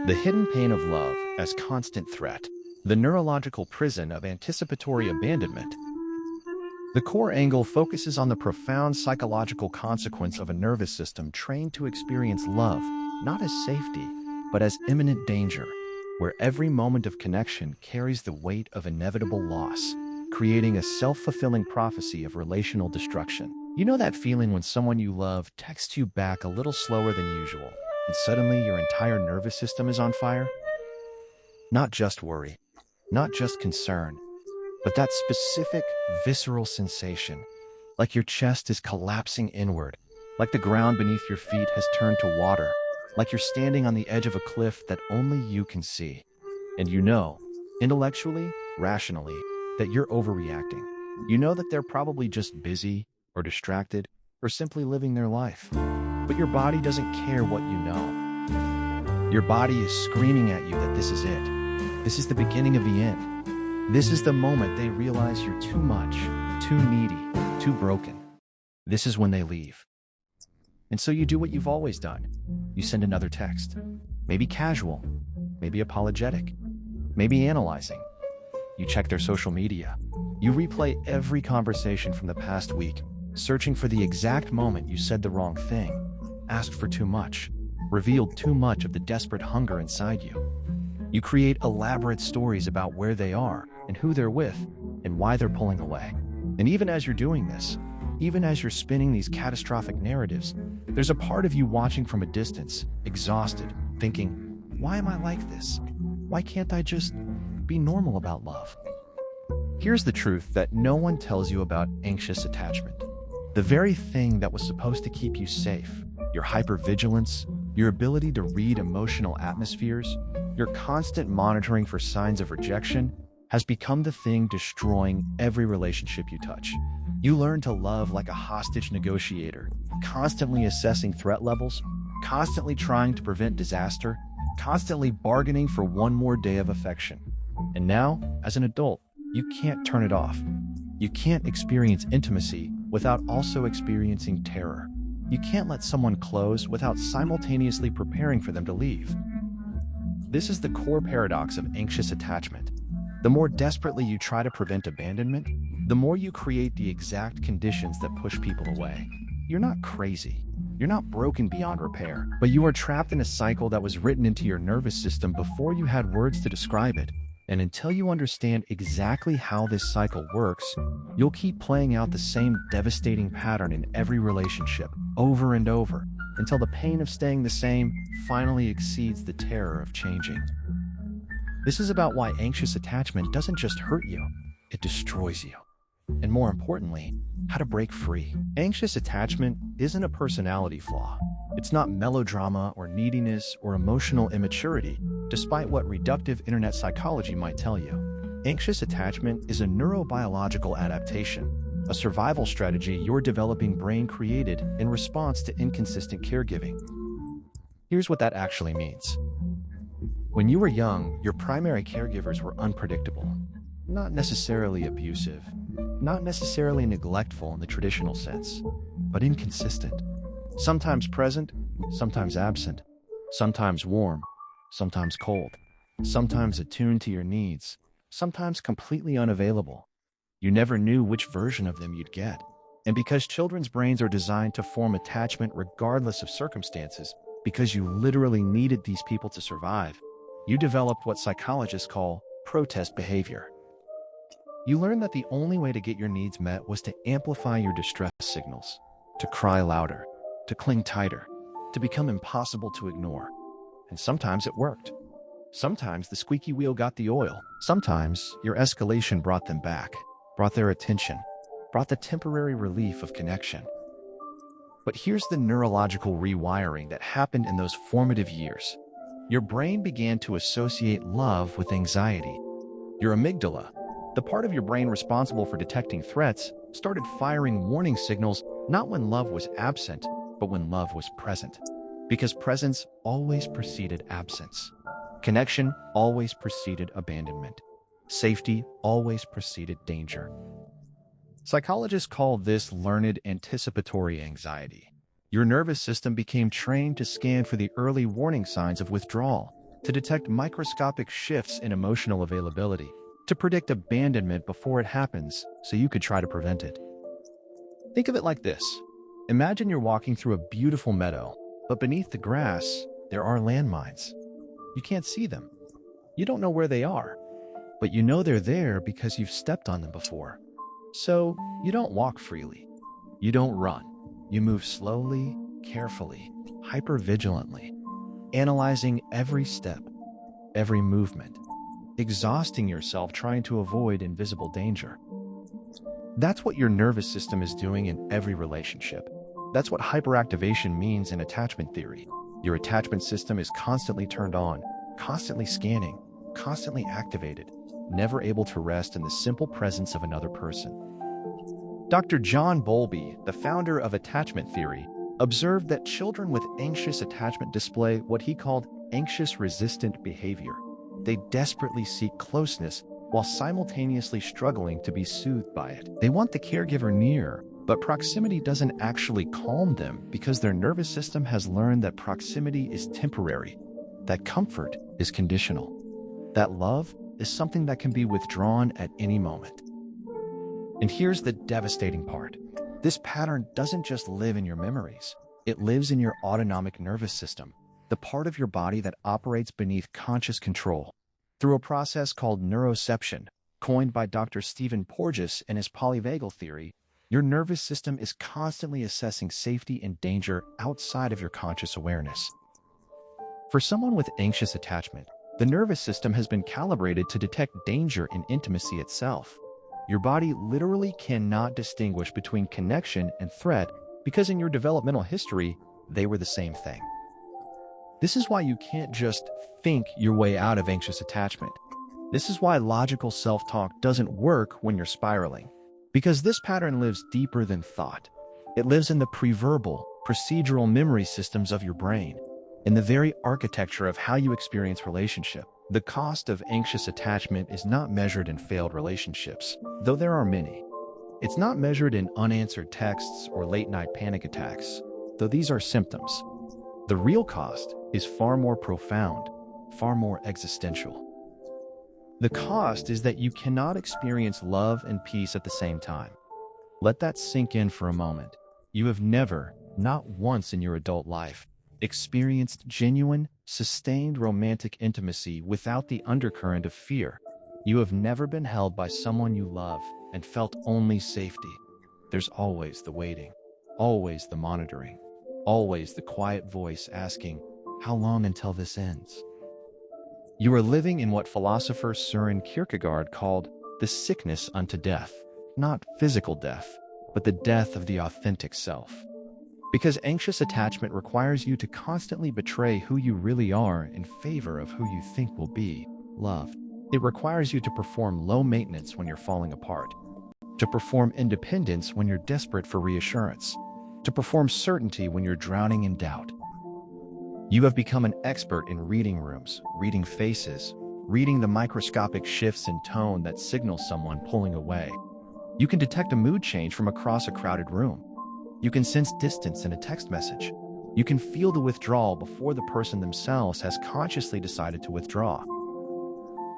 The hidden pain of love as constant threat, the neurological prison of anticipatory abandonment. The core angle focuses on the profound psychological consequence of a nervous system trained to experience love, not as safety, but as imminent danger, where every moment of connection carries the weight of inevitable loss, creating a self-fulfilling prophecy of relational destruction. You know that feeling when someone you love texts you back a little slower than usual, and suddenly your entire nervous system is on fire? Not just worry, not just concern, but that specific, visceral sensation, like your chest is collapsing inward, like the ground beneath your feet has turned to water, like you're standing on the edge of a cliff that only you can see. And you know, intellectually, rationally, that you're overreacting. You know that they're probably just busy, or distracted, or simply living their life. But your body doesn't care what you know. Your body is screaming at you that this is it. This is the beginning of the end. This is the moment they realize you're too much, too needy, too broken. This is when they leave. And so you do what you've always done. You send another text. Maybe casual, maybe apologetic, maybe analyzing. You check their social media. You replay every conversation from the past week, searching for the exact moment you said the wrong thing, asked for too much, revealed too much of the desperate hunger inside you. You create elaborate stories about where they are and who they're with and why they're pulling away. And even as you're doing this, even as you're spinning these catastrophic narratives, there's a part of you watching from a distance, exhausted, thinking, why am I like this? Why can't I just be normal about love? Here's the truth that no one tells you about anxious attachment. The very thing that was supposed to keep you safe, your hypervigilance, your ability to read emotional atmospheres, your constant monitoring for signs of rejection, has become the thing destroying every relationship you touch. You learn to love like a hostage negotiator, constantly assessing threat levels, constantly trying to prevent disaster, constantly bargaining for one more day of affection. And now, as an adult, you can't turn it off. You can't experience intimacy without also experiencing terror. You can't let someone close without simultaneously preparing for them to leave. This is the core paradox of anxious attachment. The more desperately you try to prevent abandonment, the more you create the exact conditions that push people away. You're not crazy. You're not broken beyond repair, but you are trapped in a cycle that was written into your nervous system before you had words to describe it. And until you understand exactly how this cycle works, you'll keep playing out the same devastating pattern in every relationship, over and over, until the pain of staying the same finally exceeds the terror of changing. This is about why anxious attachment doesn't just hurt you, it destroys you. And more importantly, how to break free. Anxious attachment isn't a personality flaw. It's not melodrama or neediness or emotional immaturity, despite what reductive internet psychology might tell you. Anxious attachment is a neurobiological adaptation, a survival strategy your developing brain created in response to inconsistent caregiving. Here's what that actually means. When you were young, your primary caregivers were unpredictable, not necessarily abusive, not necessarily neglectful in the traditional sense, but inconsistent. Sometimes present, sometimes absent, sometimes warm, sometimes cold, sometimes attuned to your needs, sometimes completely unavailable. You never knew which version of them you'd get. And because children's brains are designed to form attachment regardless of circumstances, because you literally needed these people to survive, you developed what psychologists call protest behavior. You learned that the only way to get your needs met was to amplify your distress signals, to cry louder, to cling tighter, to become impossible to ignore. And sometimes it worked. Sometimes the squeaky wheel got the oil. Sometimes your escalation brought them back, brought their attention, brought the temporary relief of connection. But here's the neurological rewiring that happened in those formative years. Your brain began to associate love with anxiety. Your amygdala, the part of your brain responsible for detecting threats, started firing warning signals not when love was absent, but when love was present. Because presence always preceded absence. Connection always preceded abandonment. Safety always preceded danger. Psychologists call this learned anticipatory anxiety. Your nervous system became trained to scan for the early warning signs of withdrawal, to detect microscopic shifts in emotional availability, to predict abandonment before it happens so you could try to prevent it. Think of it like this. Imagine you're walking through a beautiful meadow, but beneath the grass, there are landmines. You can't see them. You don't know where they are, but you know they're there because you've stepped on them before. So you don't walk freely. You don't run. You move slowly, carefully, hypervigilantly, analyzing every step, every movement, exhausting yourself trying to avoid invisible danger. That's what your nervous system is doing in every relationship. That's what hyperactivation means in attachment theory. Your attachment system is constantly turned on, constantly scanning, constantly activated, never able to rest in the simple presence of another person. Dr. John Bowlby, the founder of attachment theory, observed that children with anxious attachment display what he called anxious-resistant behavior. They desperately seek closeness while simultaneously struggling to be soothed by it. They want the caregiver near, but proximity doesn't actually calm them because their nervous system has learned that proximity is temporary, that comfort is conditional, that love is something that can be withdrawn at any moment. And here's the devastating part. This pattern doesn't just live in your memories. It lives in your autonomic nervous system, the part of your body that operates beneath conscious control. Through a process called neuroception, coined by Dr. Stephen Porges and his polyvagal theory, your nervous system is constantly assessing safety and danger outside of your conscious awareness. For someone with anxious attachment, the nervous system has been calibrated to detect danger in intimacy itself. Your body literally cannot distinguish between connection and threat because in your developmental history, they were the same thing. This is why you can't just think your way out of anxious attachment. This is why logical self-talk doesn't work when you're spiraling. Because this pattern lives deeper than thought. It lives in the preverbal, procedural memory systems of your brain, in the very architecture of how you experience relationship. The cost of anxious attachment is not measured in failed relationships, though there are many. It's not measured in unanswered texts or late-night panic attacks, though these are symptoms. The real cost is far more profound, far more existential. The cost is that you cannot experience love and peace at the same time. Let that sink in for a moment. You have never, not once in your adult life, experienced genuine, sustained romantic intimacy without the undercurrent of fear. You have never been held by someone you love and felt only safety. There's always the waiting, always the monitoring, always the quiet voice asking, "How long until this ends?" You are living in what philosopher Søren Kierkegaard called the sickness unto death, not physical death, but the death of the authentic self. Because anxious attachment requires you to constantly betray who you really are in favor of who you think will be loved. It requires you to perform low maintenance when you're falling apart, to perform independence when you're desperate for reassurance, to perform certainty when you're drowning in doubt. You have become an expert in reading rooms, reading faces, reading the microscopic shifts in tone that signal someone pulling away. You can detect a mood change from across a crowded room. You can sense distance in a text message. You can feel the withdrawal before the person themselves has consciously decided to withdraw.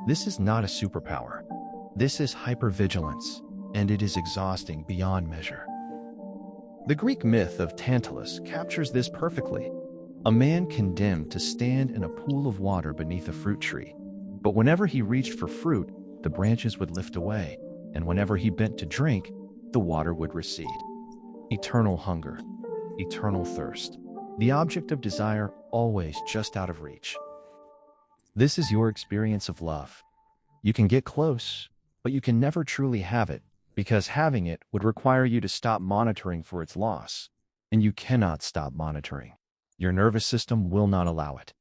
This is not a superpower. This is hypervigilance, and it is exhausting beyond measure. The Greek myth of Tantalus captures this perfectly. A man condemned to stand in a pool of water beneath a fruit tree. But whenever he reached for fruit, the branches would lift away, and whenever he bent to drink, the water would recede. Eternal hunger, eternal thirst, the object of desire always just out of reach. This is your experience of love. You can get close, but you can never truly have it, because having it would require you to stop monitoring for its loss, and you cannot stop monitoring. Your nervous system will not allow it.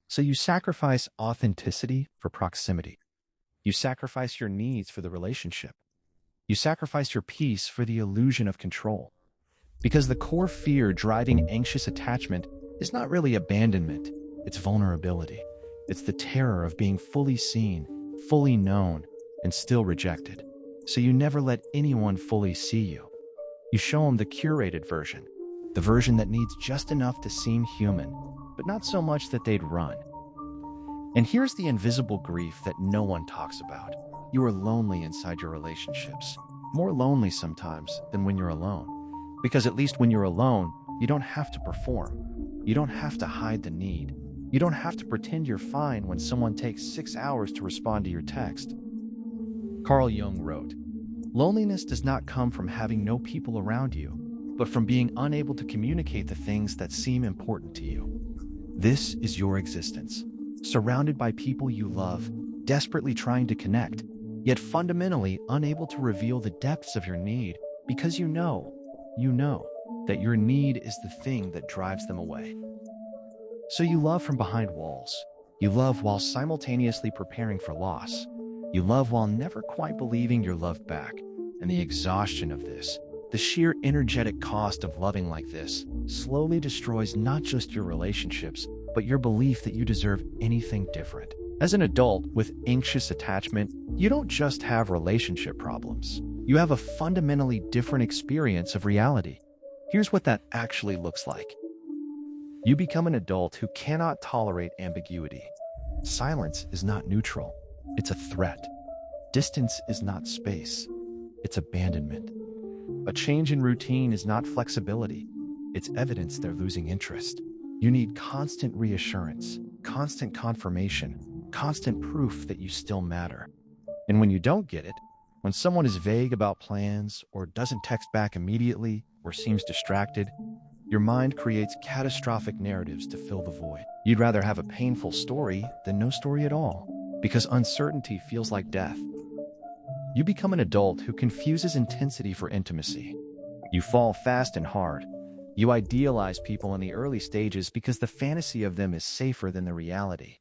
So you sacrifice authenticity for proximity. You sacrifice your needs for the relationship. You sacrifice your peace for the illusion of control. Because the core fear driving anxious attachment is not really abandonment, it's vulnerability. It's the terror of being fully seen, fully known, and still rejected. So you never let anyone fully see you. You show them the curated version, the version that needs just enough to seem human, but not so much that they'd run. And here's the invisible grief that no one talks about. You are lonely inside your relationships. More lonely sometimes than when you're alone. Because at least when you're alone, you don't have to perform. You don't have to hide the need. You don't have to pretend you're fine when someone takes 6 hours to respond to your text. Carl Jung wrote, "Loneliness does not come from having no people around you, but from being unable to communicate the things that seem important to you." This is your existence, surrounded by people you love, desperately trying to connect, yet fundamentally unable to reveal the depths of your need because you know that your need is the thing that drives them away. So you love from behind walls. You love while simultaneously preparing for loss. You love while never quite believing you're loved back. And the exhaustion of this, the sheer energetic cost of loving like this, slowly destroys not just your relationships, but your belief that you deserve anything different. As an adult with anxious attachment, you don't just have relationship problems. You have a fundamentally different experience of reality. Here's what that actually looks like. You become an adult who cannot tolerate ambiguity. Silence is not neutral. It's a threat. Distance is not space. It's abandonment. A change in routine is not flexibility. It's evidence they're losing interest. You need constant reassurance, constant confirmation, constant proof that you still matter. And when you don't get it, when someone is vague about plans or doesn't text back immediately or seems distracted, your mind creates catastrophic narratives to fill the void. You'd rather have a painful story than no story at all, because uncertainty feels like death. You become an adult who confuses intensity for intimacy. You fall fast and hard. You idealize people in the early stages because the fantasy of them is safer than the reality.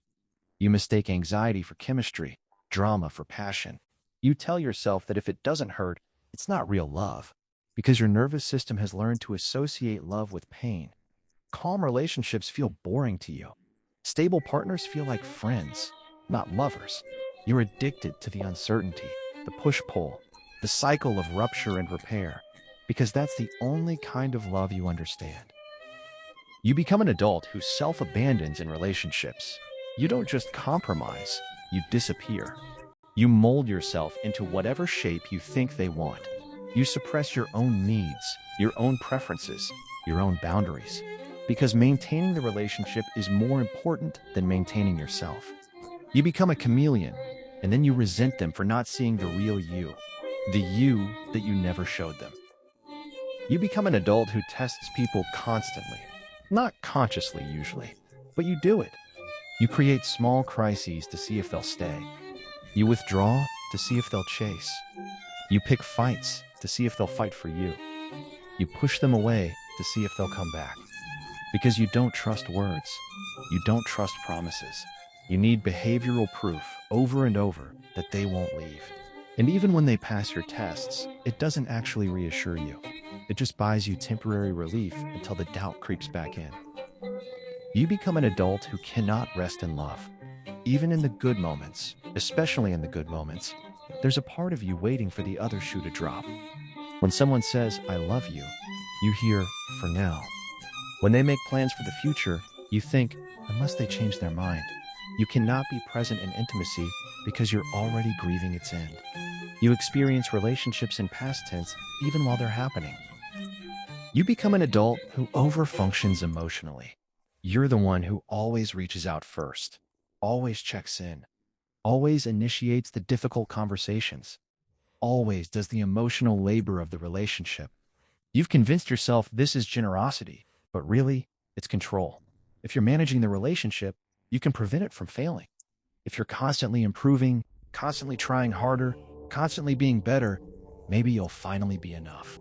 You mistake anxiety for chemistry, drama for passion. You tell yourself that if it doesn't hurt, it's not real love, because your nervous system has learned to associate love with pain. Calm relationships feel boring to you. Stable partners feel like friends, not lovers. You're addicted to the uncertainty, the push-pull, the cycle of rupture and repair, because that's the only kind of love you understand. You become an adult who self-abandons in relationships. You don't just compromise, you disappear. You mold yourself into whatever shape you think they want. You suppress your own needs, your own preferences, your own boundaries, because maintaining the relationship is more important than maintaining yourself. You become a chameleon, and then you resent them for not seeing the real you, the you that you never showed them. You become an adult who tests people constantly, not consciously usually, but you do it. You create small crises to see if they'll stay. You withdraw to see if they'll chase. You pick fights to see if they'll fight for you. You push them away to see if they'll come back. Because you don't trust words. You don't trust promises. You need behavioral proof over and over that they won't leave. And even when they pass your tests, it doesn't actually reassure you. It just buys you temporary relief until the doubt creeps back in. You become an adult who cannot rest in love. Even in the good moments, especially in the good moments, there's a part of you waiting for the other shoe to drop. When someone says, "I love you," you hear, "for now." When they make plans for the future, you think, unless they change their mind. You cannot be present in intimacy because you're already grieving its end. You experience relationships in past tense even while they're happening. You become an adult who overfunctions emotionally. You're the one who always reaches out first, always checks in, always initiates the difficult conversations, always does the emotional labor of the relationship. You've convinced yourself this is generosity, but really, it's control. If you're managing the relationship, you can prevent it from failing. If you're constantly improving, constantly trying harder, constantly being better, maybe you'll finally be enough.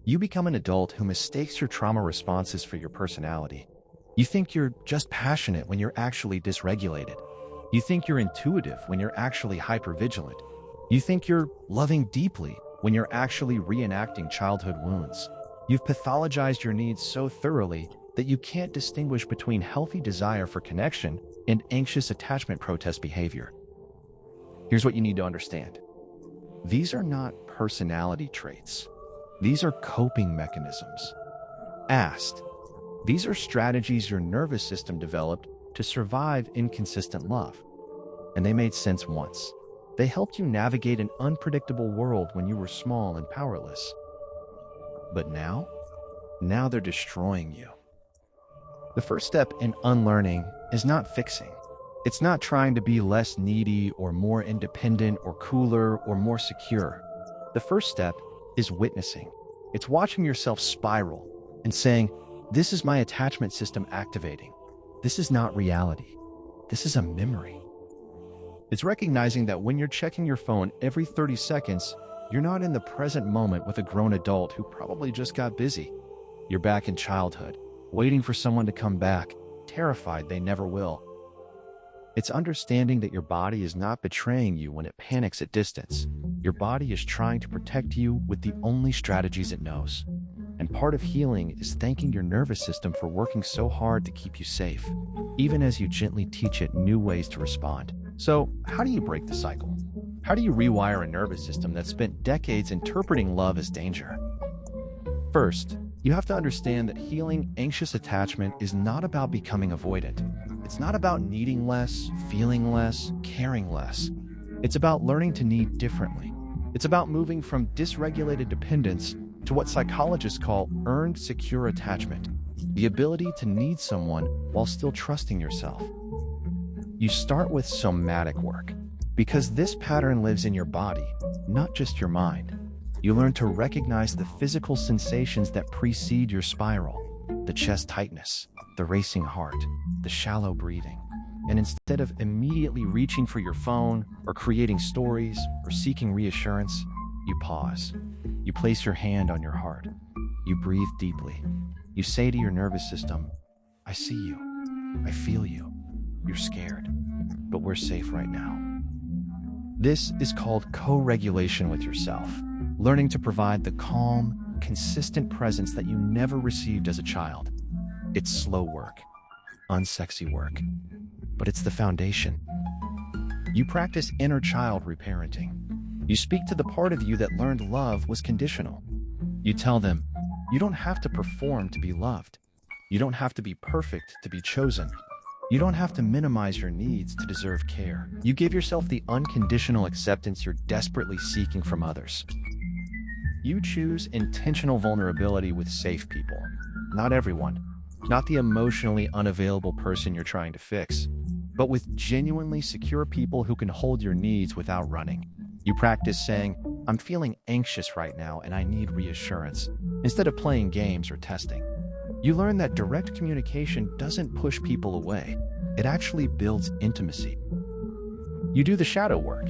You become an adult who mistakes your trauma responses for your personality. You think you're just passionate when you're actually dysregulated. You think you're intuitive when you're actually hypervigilant. You think you're loving deeply when you're actually reenacting childhood wounds. You've pathologized your needs so thoroughly that you can't distinguish between healthy desire for connection and anxious attachment protest behavior. Here's what you need to understand. These are not personality traits. These are coping mechanisms. These are strategies your nervous system developed to survive inconsistent love. And they made sense once. They helped you navigate an unpredictable world when you were small and powerless. But now they're destroying you. The first step in unlearning is not fixing. It's not trying to be less needy or more independent or cooler or more secure. The first step is witnessing. It's watching yourself spiral and saying, "This is my attachment system activating. This is not reality. This is a memory." It's recognizing that when you're checking your phone every 30 seconds, you're not in the present moment with a grown adult who probably just got busy. You're back in childhood, waiting for someone to come back, terrified they never will. It's understanding that your body is not betraying you when it panics at distance. Your body is trying to protect you with the only strategies it knows. And part of healing is thanking your nervous system for working so hard to keep you safe, even as you gently teach it new ways to respond. So, how do you break the cycle? How do you rewire a nervous system that spent decades interpreting love as danger? First, you have to understand that healing anxious attachment is not about becoming avoidant. It's not about needing less, feeling less, caring less. It's about learning to need differently. It's about moving from dysregulated dependence to what psychologists call earned secure attachment, the ability to need someone while still trusting yourself. You start with somatic work, because this pattern lives in your body, not just your mind. You learn to recognize the physical sensations that precede your spiral, the chest tightness, the racing heart, the shallow breathing. And instead of immediately reaching for your phone or creating stories or seeking reassurance, you pause. You place your hand on your heart. You breathe deeply. You say to your nervous system, "I see you. I feel you. You're scared, but we're safe right now." This is called co-regulation with yourself, learning to provide the calm, consistent presence that you never received as a child. It's slow work, unsexy work, but it's the foundation. You practice inner child reparenting. You speak to the part of you that learned love was conditional. You tell them, you don't have to perform to be loved. You don't have to be perfect to be chosen. You don't have to minimize your needs to deserve care. You give yourself the unconditional acceptance you're desperately seeking from others. You choose intentional vulnerability with safe people. Not everyone. Not the emotionally unavailable person you're trying to fix, but with genuinely secure people who can hold your needs without running. You practice saying, "I'm feeling anxious right now and I need reassurance," instead of playing games or testing. You learn that direct communication doesn't push people away. It actually builds intimacy. You do the shadow work.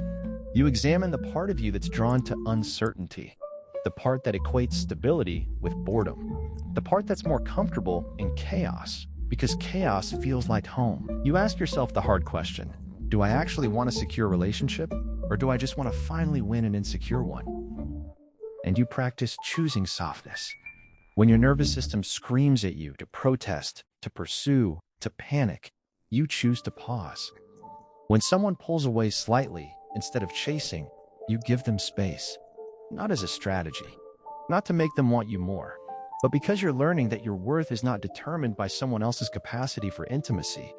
You examine the part of you that's drawn to uncertainty, the part that equates stability with boredom, the part that's more comfortable in chaos, because chaos feels like home. You ask yourself the hard question, do I actually want a secure relationship, or do I just want to finally win an insecure one? And you practice choosing softness. When your nervous system screams at you to protest, to pursue, to panic, you choose to pause. When someone pulls away slightly, instead of chasing, you give them space. Not as a strategy, not to make them want you more, but because you're learning that your worth is not determined by someone else's capacity for intimacy.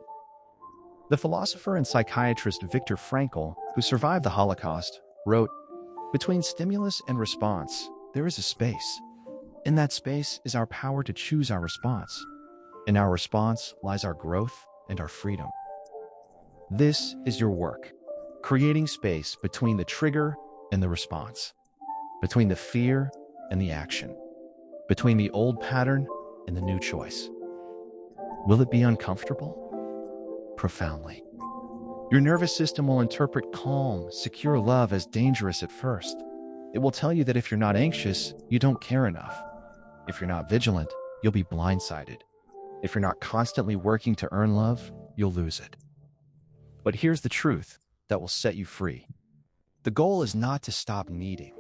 The philosopher and psychiatrist Viktor Frankl, who survived the Holocaust, wrote, "Between stimulus and response, there is a space. In that space is our power to choose our response. In our response lies our growth and our freedom." This is your work, creating space between the trigger and the response, between the fear and the action, between the old pattern and the new choice. Will it be uncomfortable? Profoundly. Your nervous system will interpret calm, secure love as dangerous at first. It will tell you that if you're not anxious, you don't care enough. If you're not vigilant, you'll be blindsided. If you're not constantly working to earn love, you'll lose it. But here's the truth that will set you free. The goal is not to stop needing.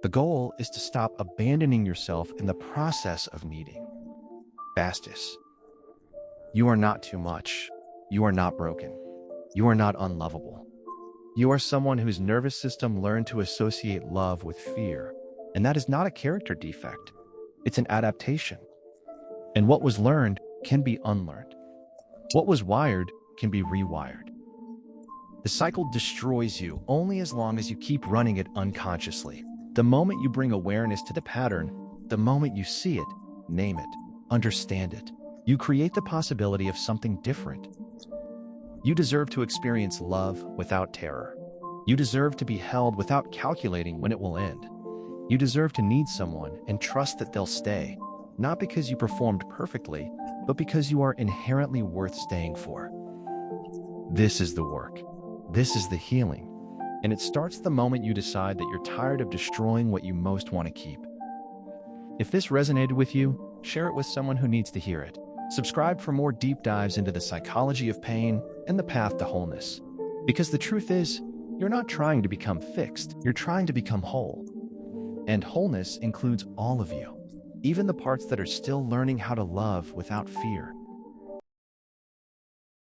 The goal is to stop abandoning yourself in the process of needing. Bastis. You are not too much. You are not broken. You are not unlovable. You are someone whose nervous system learned to associate love with fear. And that is not a character defect. It's an adaptation. And what was learned can be unlearned. What was wired can be rewired. The cycle destroys you only as long as you keep running it unconsciously. The moment you bring awareness to the pattern, the moment you see it, name it, understand it, you create the possibility of something different. You deserve to experience love without terror. You deserve to be held without calculating when it will end. You deserve to need someone and trust that they'll stay, not because you performed perfectly, but because you are inherently worth staying for. This is the work. This is the healing. And it starts the moment you decide that you're tired of destroying what you most want to keep. If this resonated with you, share it with someone who needs to hear it. Subscribe for more deep dives into the psychology of pain and the path to wholeness. Because the truth is, you're not trying to become fixed, you're trying to become whole. And wholeness includes all of you, even the parts that are still learning how to love without fear.